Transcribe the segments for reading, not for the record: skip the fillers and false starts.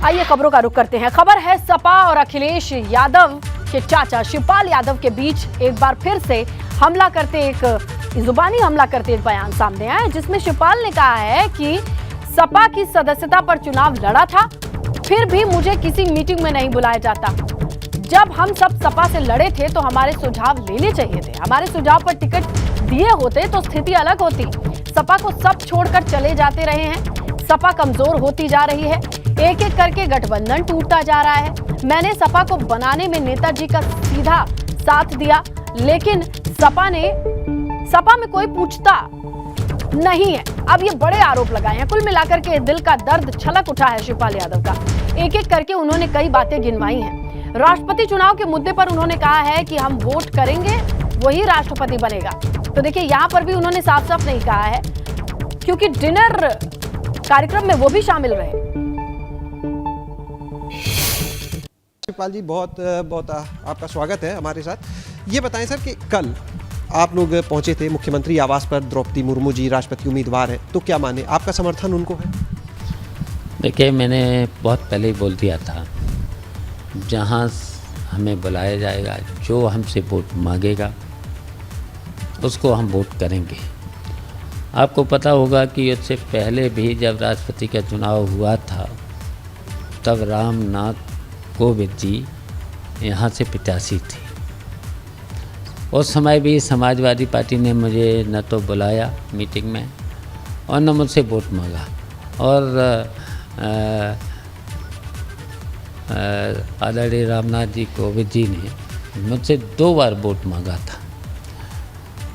आइए खबरों का रुख करते हैं। खबर है सपा और अखिलेश यादव के चाचा शिवपाल यादव के बीच एक बार फिर से हमला करते जुबानी हमला करते एक बयान सामने आया, जिसमें शिवपाल ने कहा है कि सपा की सदस्यता पर चुनाव लड़ा था, फिर भी मुझे किसी मीटिंग में नहीं बुलाया जाता। जब हम सब सपा से लड़े थे तो हमारे सुझाव लेने चाहिए थे, हमारे सुझाव पर टिकट दिए होते तो स्थिति अलग होती। सपा को सब छोड़कर चले जाते रहे हैं, सपा कमजोर होती जा रही है, एक एक करके गठबंधन टूटता जा रहा है। मैंने सपा को बनाने में नेताजी का सीधा साथ दिया, लेकिन सपा में कोई पूछता नहीं है। अब ये बड़े आरोप लगाए हैं। कुल मिलाकर के दिल का दर्द छलक उठा है शिवपाल यादव का। एक एक करके उन्होंने कई बातें गिनवाई हैं। राष्ट्रपति चुनाव के मुद्दे पर उन्होंने कहा है कि हम वोट करेंगे, वही राष्ट्रपति बनेगा। तो देखिए, यहां पर भी उन्होंने साफ साफ नहीं कहा है, क्योंकि डिनर कार्यक्रम में वो भी शामिल रहे। शिवपाल जी, बहुत बहुत आपका स्वागत है हमारे साथ। ये बताएं सर कि कल आप लोग पहुंचे थे मुख्यमंत्री आवास पर, द्रौपदी मुर्मू जी राष्ट्रपति उम्मीदवार है, तो क्या माने आपका समर्थन उनको है? देखिए, मैंने बहुत पहले ही बोल दिया था, जहां हमें बुलाया जाएगा, जो हमसे वोट मांगेगा उसको हम वोट करेंगे। आपको पता होगा कि उससे पहले भी जब राष्ट्रपति का चुनाव हुआ था, तब रामनाथ कोविंद जी यहाँ से प्रत्याशी थे। उस समय भी समाजवादी पार्टी ने मुझे न तो बुलाया मीटिंग में और न मुझसे वोट मांगा, और आदरणीय रामनाथ जी कोविंद जी ने मुझसे 2 बार वोट मांगा था।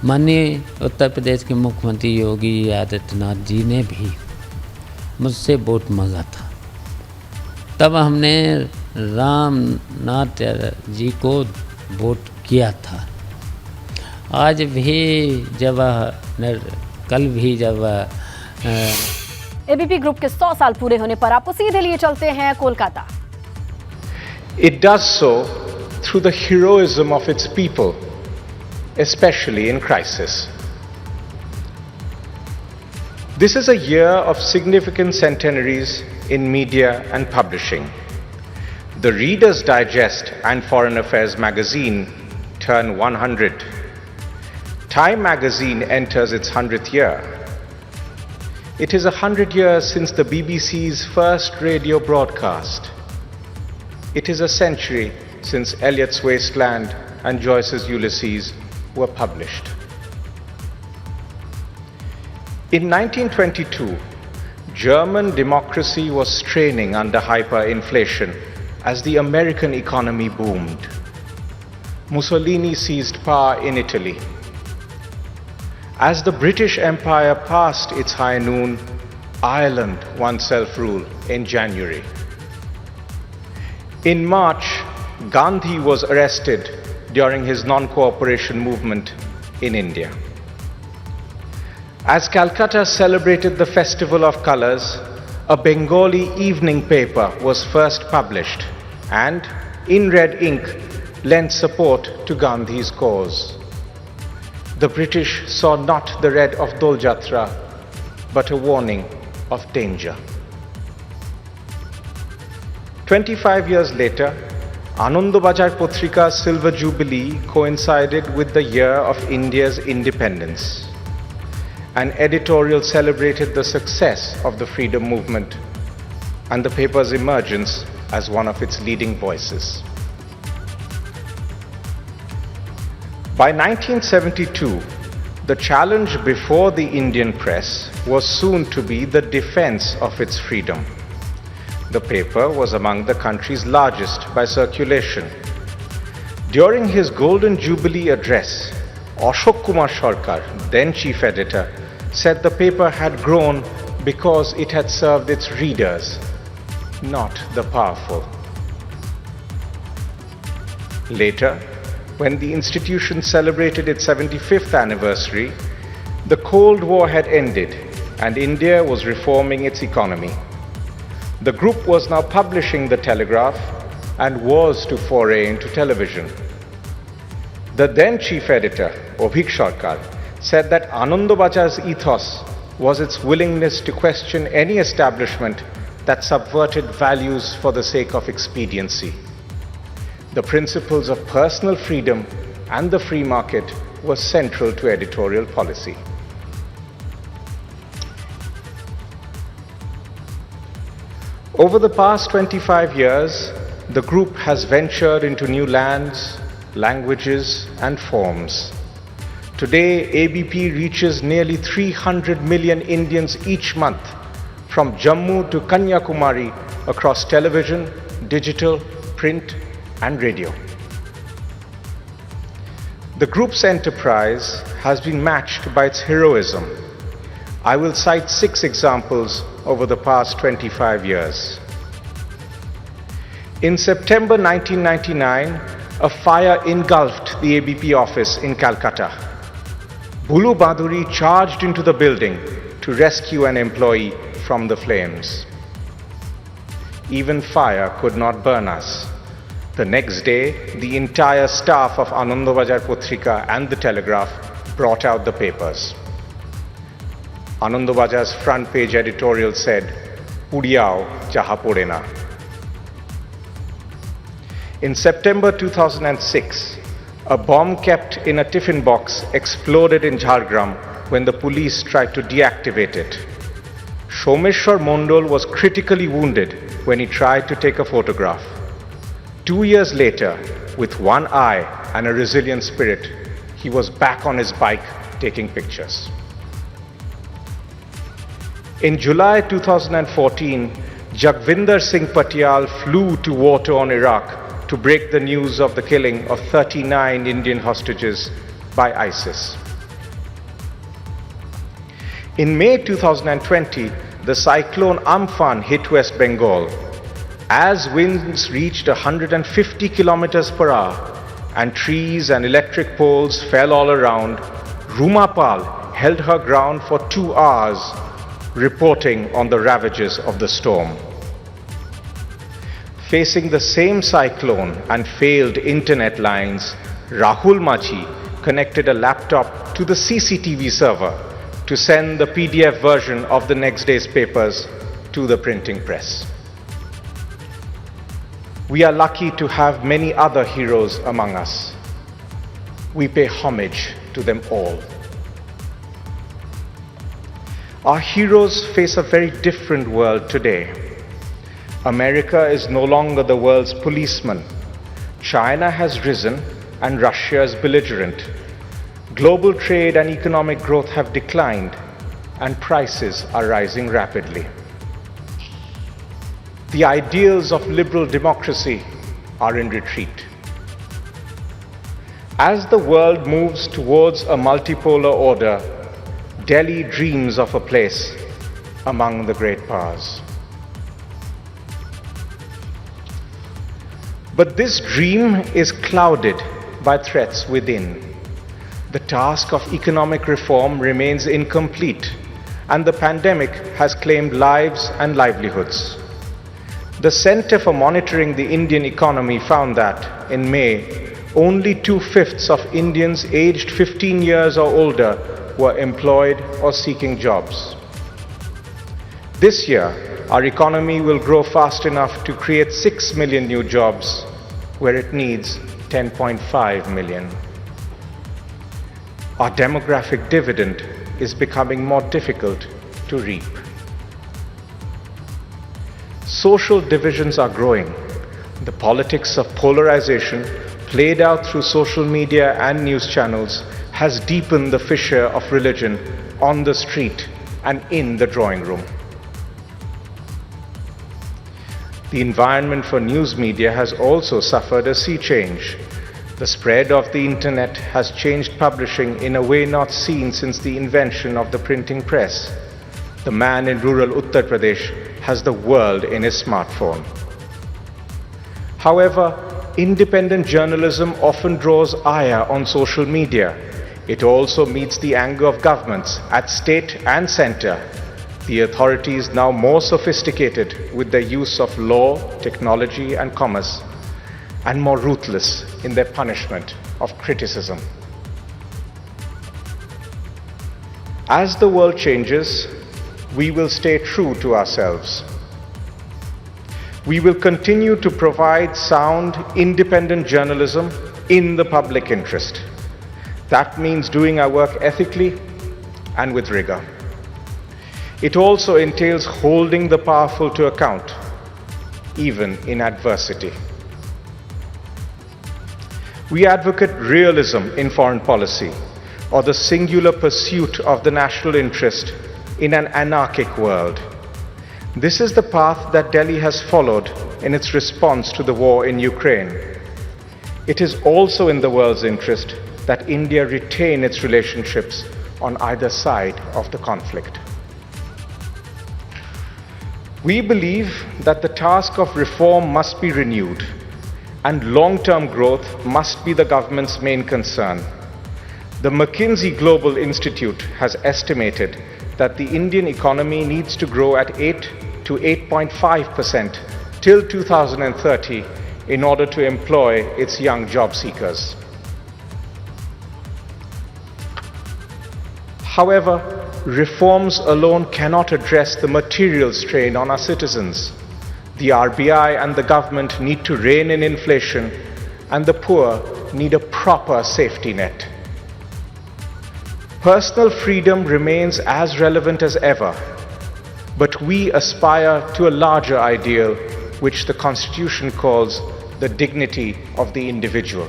माननीय उत्तर प्रदेश के मुख्यमंत्री योगी आदित्यनाथ जी ने भी मुझसे वोट मांगा था। तब हमने रामनाथ जी को वोट किया था। आज भी जब कल भी जब एबीपी ग्रुप के 100 साल पूरे होने पर आपको सीधे लिए चलते हैं Kolkata. It does so through the heroism of its people, especially in crisis. This is a year of significant centenaries in media and publishing. The Reader's Digest and Foreign Affairs magazine turn 100. Time magazine enters its 100th year. It is 100 years since the BBC's first radio broadcast. It is a century since Eliot's Wasteland and Joyce's Ulysses were published. In 1922, German democracy was straining under hyperinflation as the American economy boomed. Mussolini seized power in Italy. As the British Empire passed its high noon, Ireland won self-rule in January. In March, Gandhi was arrested during his non-cooperation movement in India. As Calcutta celebrated the Festival of Colours, a Bengali evening paper was first published and, in red ink, lent support to Gandhi's cause. The British saw not the red of Dol Jatra, but a warning of danger. 25 years later, Anandabazar Potrika's Silver Jubilee coincided with the year of India's independence. An editorial celebrated the success of the freedom movement and the paper's emergence as one of its leading voices. By 1972, the challenge before the Indian press was soon to be the defense of its freedom. The paper was among the country's largest by circulation. During his Golden Jubilee address, Ashok Kumar Sarkar, then chief editor, said the paper had grown because it had served its readers, not the powerful. Later, when the institution celebrated its 75th anniversary, the Cold War had ended and India was reforming its economy. The group was now publishing the Telegraph and was to foray into television. The then chief editor, Abhik Sarkar, said that Anandabazar's ethos was its willingness to question any establishment that subverted values for the sake of expediency. The principles of personal freedom and the free market were central to editorial policy. Over the past 25 years, the group has ventured into new lands, languages, and forms. Today, ABP reaches nearly 300 million Indians each month, from Jammu to Kanyakumari, across television, digital, print, and radio. The group's enterprise has been matched by its heroism. I will cite 6 examples over the past 25 years. In September 1999, a fire engulfed the ABP office in Calcutta. Bulu Baduri charged into the building to rescue an employee from the flames. Even fire could not burn us. The next day, the entire staff of Anandabajar Putrika and the Telegraph brought out the papers. Anandabajar's front page editorial said, "Pudiyao jaha pode na." In September 2006, a bomb kept in a tiffin box exploded in Jhargram when the police tried to deactivate it. Someshwar Mondol was critically wounded when he tried to take a photograph. 2 years later, with one eye and a resilient spirit, he was back on his bike taking pictures. In July 2014, Jagvinder Singh Patial flew to war-torn Iraq to break the news of the killing of 39 Indian hostages by ISIS. In May 2020, the cyclone Amphan hit West Bengal. As winds reached 150 kilometers per hour and trees and electric poles fell all around, Rumapal held her ground for 2 hours, reporting on the ravages of the storm. Facing the same cyclone and failed internet lines, Rahul Machi connected a laptop to the CCTV server to send the PDF version of the next day's papers to the printing press. We are lucky to have many other heroes among us. We pay homage to them all. Our heroes face a very different world today. America is no longer the world's policeman. China has risen and Russia is belligerent. Global trade and economic growth have declined and prices are rising rapidly. The ideals of liberal democracy are in retreat. As the world moves towards a multipolar order, Delhi dreams of a place among the great powers. But this dream is clouded by threats within. The task of economic reform remains incomplete, and the pandemic has claimed lives and livelihoods. The Center for Monitoring the Indian Economy found that, in May, only 2/5 of Indians aged 15 years or older were employed or seeking jobs. This year, our economy will grow fast enough to create 6 million new jobs, where it needs 10.5 million. Our demographic dividend is becoming more difficult to reap. Social divisions are growing. The politics of polarization, played out through social media and news channels, has deepened the fissure of religion on the street and in the drawing room. The environment for news media has also suffered a sea change. The spread of the internet has changed publishing in a way not seen since the invention of the printing press. The man in rural Uttar Pradesh has the world in his smartphone. However, independent journalism often draws ire on social media. It also meets the anger of governments at state and center. The authorities, now more sophisticated with their use of law, technology, and commerce, and more ruthless in their punishment of criticism. As the world changes, we will stay true to ourselves. We will continue to provide sound, independent journalism in the public interest. That means doing our work ethically and with rigor. It also entails holding the powerful to account, even in adversity. We advocate realism in foreign policy, or the singular pursuit of the national interest in an anarchic world. This is the path that Delhi has followed in its response to the war in Ukraine. It is also in the world's interest that India retain its relationships on either side of the conflict. We believe that the task of reform must be renewed, and long-term growth must be the government's main concern. The McKinsey Global Institute has estimated that the Indian economy needs to grow at 8 to 8.5% till 2030 in order to employ its young job seekers. However, reforms alone cannot address the material strain on our citizens. The RBI and the government need to rein in inflation, and the poor need a proper safety net. Personal freedom remains as relevant as ever, but we aspire to a larger ideal, which the Constitution calls the dignity of the individual.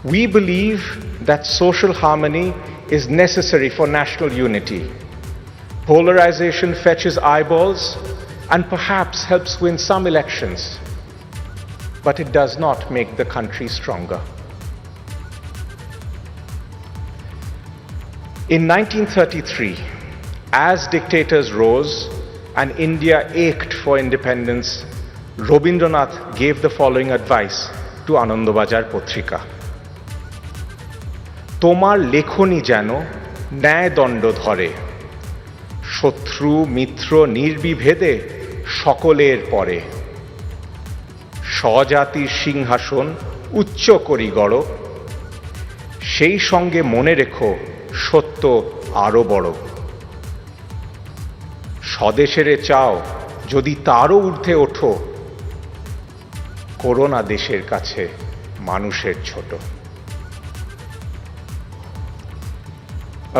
We believe that social harmony is necessary for national unity. Polarization fetches eyeballs and perhaps helps win some elections, but it does not make the country stronger. In 1933, as dictators rose and India ached for independence, Rabindranath gave the following advice to Anandabajar Potrika. তোমার লেখনী যেন ন্যায় দণ্ড ধরে, শত্রু মিত্র নির্বিভেদে সকলের পরে, স্বজাতির সিংহাসন উচ্চ করি গড়, সেই সঙ্গে মনে রেখো সত্য আরো বড়। স্বদেশেরে চাও যদি তারও ঊর্ধ্বে ওঠো, করোনা দেশের কাছে মানুষের ছোট।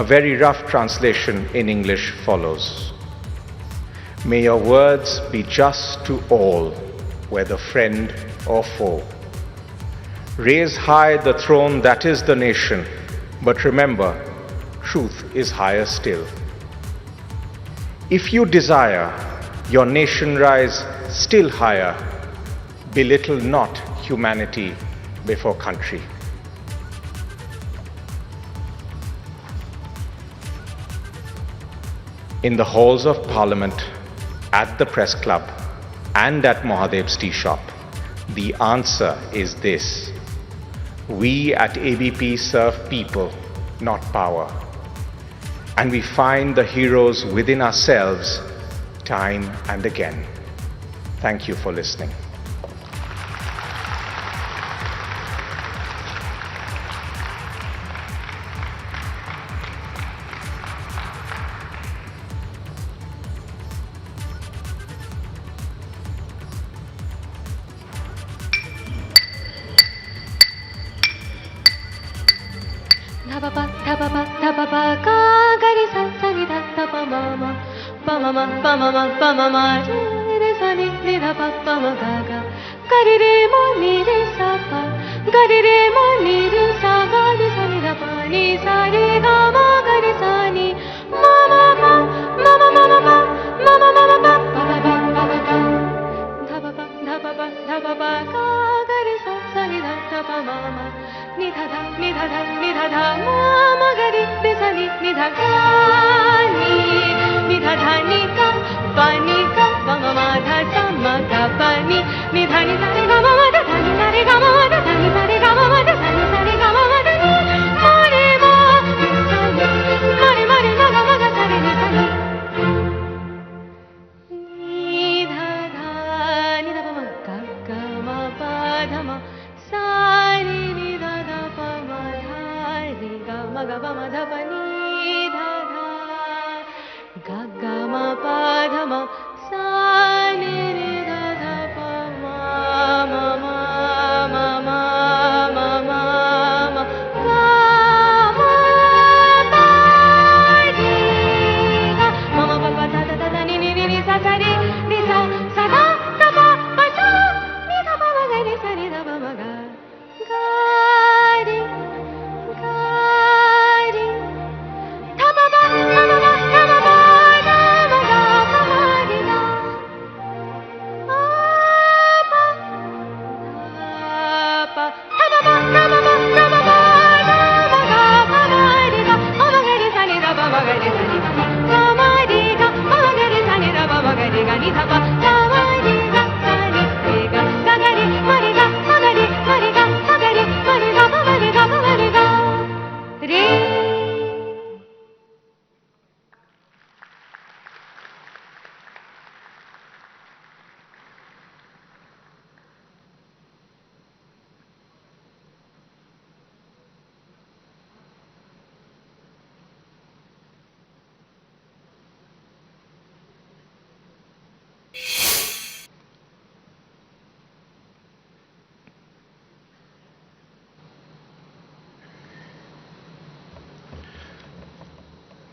A very rough translation in English follows. May your words be just to all, whether friend or foe. Raise high the throne that is the nation, but remember, truth is higher still. If you desire your nation rise still higher, belittle not humanity before country. In the halls of Parliament, at the Press Club, and at Mahadev's tea shop, the answer is this: we at ABP serve people, not power. And we find the heroes within ourselves time and again. Thank you for listening.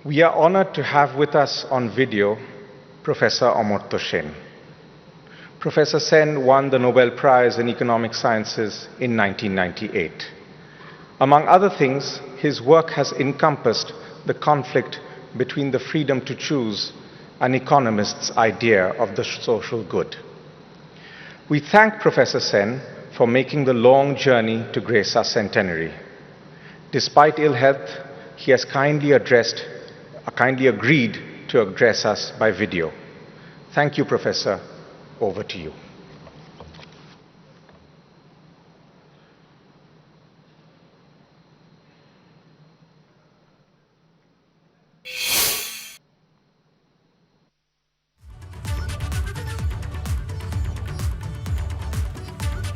We are honored to have with us on video Professor Amartya Sen. Professor Sen won the Nobel Prize in Economic Sciences in 1998. Among other things, his work has encompassed the conflict between the freedom to choose and economists' idea of the social good. We thank Professor Sen for making the long journey to grace our centenary. Despite ill health, he has kindly agreed to address us by video. Thank you, Professor. Over to you.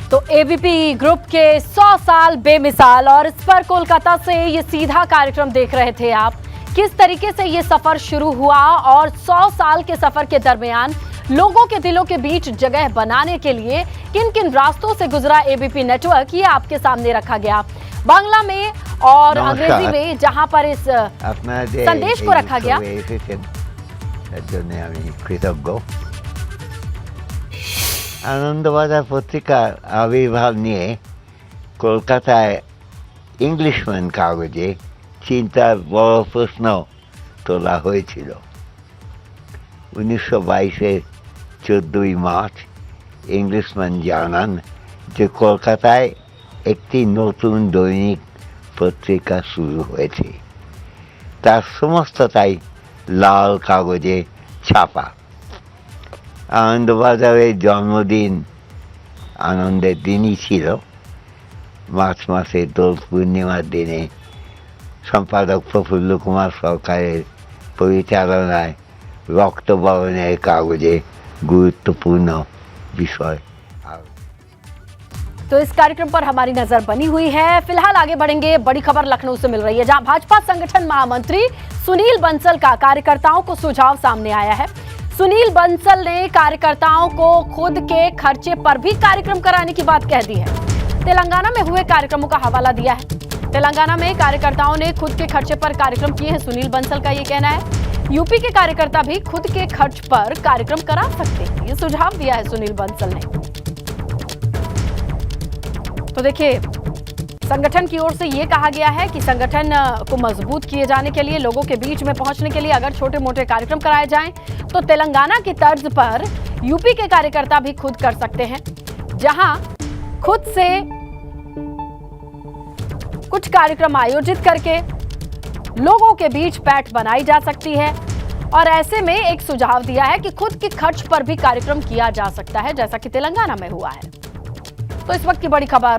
तो ABP group के 100 साल बेमिसाल, और इस पर कोलकाता से ये सीधा कार्यक्रम देख रहे थे आप। किस तरीके से ये सफर शुरू हुआ और 100 साल के सफर के दरमियान लोगों के दिलों के बीच जगह बनाने के लिए किन किन रास्तों से गुजरा एबीपी नेटवर्क, ये आपके सामने रखा गया। बांग्ला में और अंग्रेजी में जहां पर इस संदेश को रखा गया। আনন্দবাজার পত্রিকার আবির্ভাব নিয়ে কলকাতায় ইংলিশম্যান কাগজে চিন্তার বড় প্রশ্ন তোলা হয়েছিল। 1922-এর 14ই মার্চ ইংলিশম্যান জানান যে কলকাতায় একটি নতুন দৈনিক পত্রিকা শুরু হয়েছে। তার সমস্তটাই লাল কাগজে ছাপা। আনন্দবাজারের জন্মদিন আনন্দের দিনই ছিল। মার্চ মাসের দোল পূর্ণিমার দিনে সম্পাদক প্রফুল্ল কুমার সরকারের পরিচালনায় রক্তবরণের কাগজে गुरुत्वपूर्ण विषय। तो इस कार्यक्रम पर हमारी नजर बनी हुई है। फिलहाल आगे बढ़ेंगे। बड़ी खबर लखनऊ से मिल रही है, जहां भाजपा संगठन महामंत्री सुनील बंसल का कार्यकर्ताओं को सुझाव सामने आया है। सुनील बंसल ने कार्यकर्ताओं को खुद के खर्चे पर भी कार्यक्रम कराने की बात कह दी है। तेलंगाना में हुए कार्यक्रमों का हवाला दिया है। तेलंगाना में कार्यकर्ताओं ने खुद के खर्चे पर कार्यक्रम किए हैं, सुनील बंसल का ये कहना है। यूपी के कार्यकर्ता भी खुद के खर्च पर कार्यक्रम करा सकते हैं, ये सुझाव दिया है सुनील बंसल ने। तो देखिए, संगठन की ओर से ये कहा गया है कि संगठन को मजबूत किए जाने के लिए, लोगों के बीच में पहुंचने के लिए अगर छोटे मोटे कार्यक्रम कराए जाएं तो तेलंगाना की तर्ज पर यूपी के कार्यकर्ता भी खुद कर सकते हैं, जहां खुद से कुछ कार्यक्रम आयोजित करके लोगों के बीच पैठ बनाई जा सकती है। और ऐसे में एक सुझाव दिया है कि खुद के खर्च पर भी कार्यक्रम किया जा सकता है, जैसा कि तेलंगाना में हुआ है। तो इस वक्त की बड़ी खबर,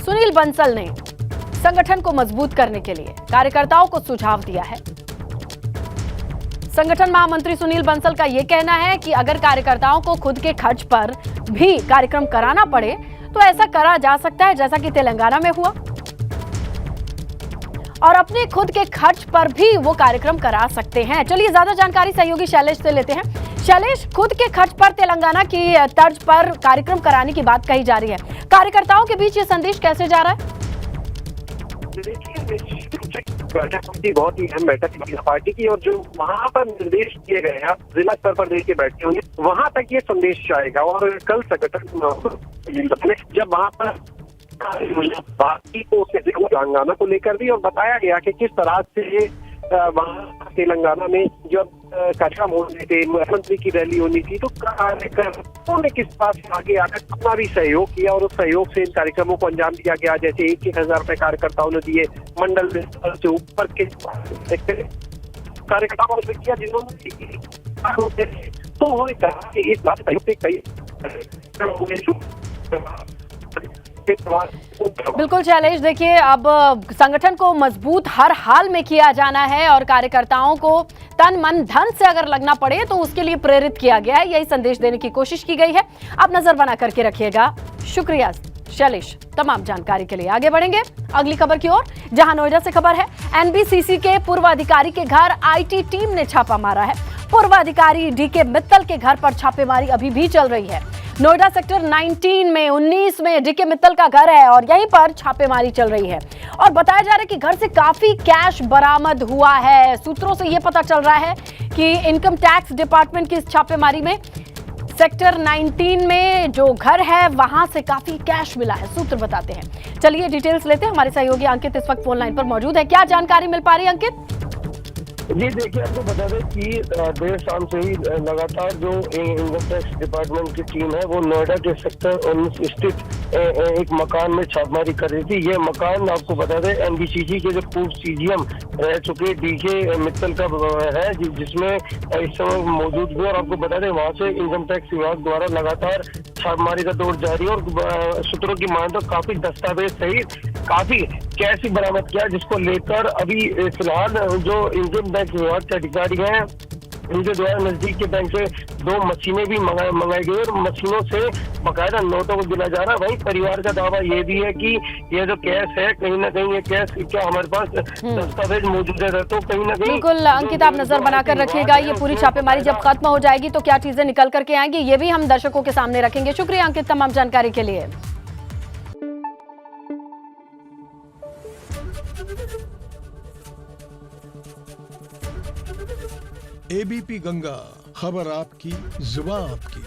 सुनील बंसल ने संगठन को मजबूत करने के लिए कार्यकर्ताओं को सुझाव दिया है। संगठन महामंत्री सुनील बंसल का यह कहना है कि अगर कार्यकर्ताओं को खुद के खर्च पर भी कार्यक्रम कराना पड़े तो ऐसा करा जा सकता है, जैसा कि तेलंगाना में हुआ। और अपने खुद के खर्च पर भी वो कार्यक्रम करा सकते हैं। चलिए ज्यादा जानकारी सहयोगी शैलेश से लेते हैं। शैलेश, खुद के खर्च पर तेलंगाना की तर्ज पर कार्यक्रम कराने की बात कही जा रही है, कार्यकर्ताओं के बीच ये संदेश कैसे जा रहा है? बैठक बहुत ही अहम बैठक पार्टी की, और जो वहाँ पर निर्देश दिए गए हैं, जिला स्तर पर देश के बैठे होंगे, वहाँ तक ये संदेश जाएगा। और कल संगठन जब वहाँ पर बाकी को तेलंगाना को लेकर भी, और बताया गया कि किस तरह से वहाँ तेलंगाना में जब कार्यक्रम होने थे, मुख्यमंत्री की रैली होनी थी, तो कार्यकर्ताओं ने किस तरह से आगे आकर अपना भी सहयोग किया और उस सहयोग से इन कार्यक्रमों को अंजाम दिया गया। जैसे 1,000 रुपए कार्यकर्ताओं ने दिए, मंडल से ऊपर के कार्यकर्ताओं ने किया जिन्होंने, तो उन्होंने कहा कि इस बात सहयोग से कई बिल्कुल शैलेश, देखिए अब संगठन को मजबूत हर हाल में किया जाना है और कार्यकर्ताओं को तन मन धन से अगर लगना पड़े तो उसके लिए प्रेरित किया गया है, यही संदेश देने की कोशिश की गई है। आप नजर बना करके रखिएगा। शुक्रिया शैलेश तमाम जानकारी के लिए। आगे बढ़ेंगे अगली खबर की ओर, जहां नोएडा से खबर है। एनबीसीसी के पूर्व अधिकारी के घर आईटी टीम ने छापा मारा है। पूर्व अधिकारी डीके मित्तल के घर पर छापेमारी अभी भी चल रही है। नोएडा सेक्टर 19 में 19 में डीके मित्तल का घर है और यहीं पर छापेमारी चल रही है। और बताया जा रहा है कि घर से काफी कैश बरामद हुआ है। सूत्रों से यह पता चल रहा है कि इनकम टैक्स डिपार्टमेंट की इस छापेमारी में सेक्टर 19 में जो घर है वहां से काफी कैश मिला है, सूत्र बताते हैं। चलिए डिटेल्स लेते हैं। हमारे सहयोगी अंकित इस वक्त फोन लाइन पर मौजूद है। क्या जानकारी मिल पा रही है अंकित? जी देखिए, आपको बता दें कि देर शाम से ही लगातार जो इनकम टैक्स डिपार्टमेंट की टीम है वो नोएडा के सेक्टर 19 स्थित एक मकान में छापेमारी कर रही थी। ये मकान आपको बता दें एनबीसीसी के जो पूर्व सीजीएम रह चुके डीके मित्तल का है, जिसमें इस समय मौजूद हुए। और आपको बता दें वहाँ से इनकम टैक्स विभाग द्वारा लगातार छापेमारी का दौर जारी है और सूत्रों की माने तो काफी दस्तावेज सहित काफी कैश बरामद किया, जिसको लेकर अभी फिलहाल जो इनकम टैक्स विभाग के अधिकारी हैं उनके द्वारा नजदीक के बैंक से 2 मशीनें भी मंगाई गई और मशीनों से बकायदा नोटों को गिना जा रहा है। वहीं परिवार का दावा ये भी है कि ये जो कैश है कहीं ना कहीं ये कैश क्या हमारे पास दस्तावेज मौजूद है, तो कहीं ना कहीं बिल्कुल अंकित, आप नजर बनाकर रखिएगा। ये पूरी छापेमारी जब खत्म हो जाएगी तो क्या चीजें निकल करके आएंगी ये भी हम दर्शकों के सामने रखेंगे। शुक्रिया अंकित तमाम जानकारी के लिए। एबीपी गंगा, खबर आपकी, जुबान आपकी।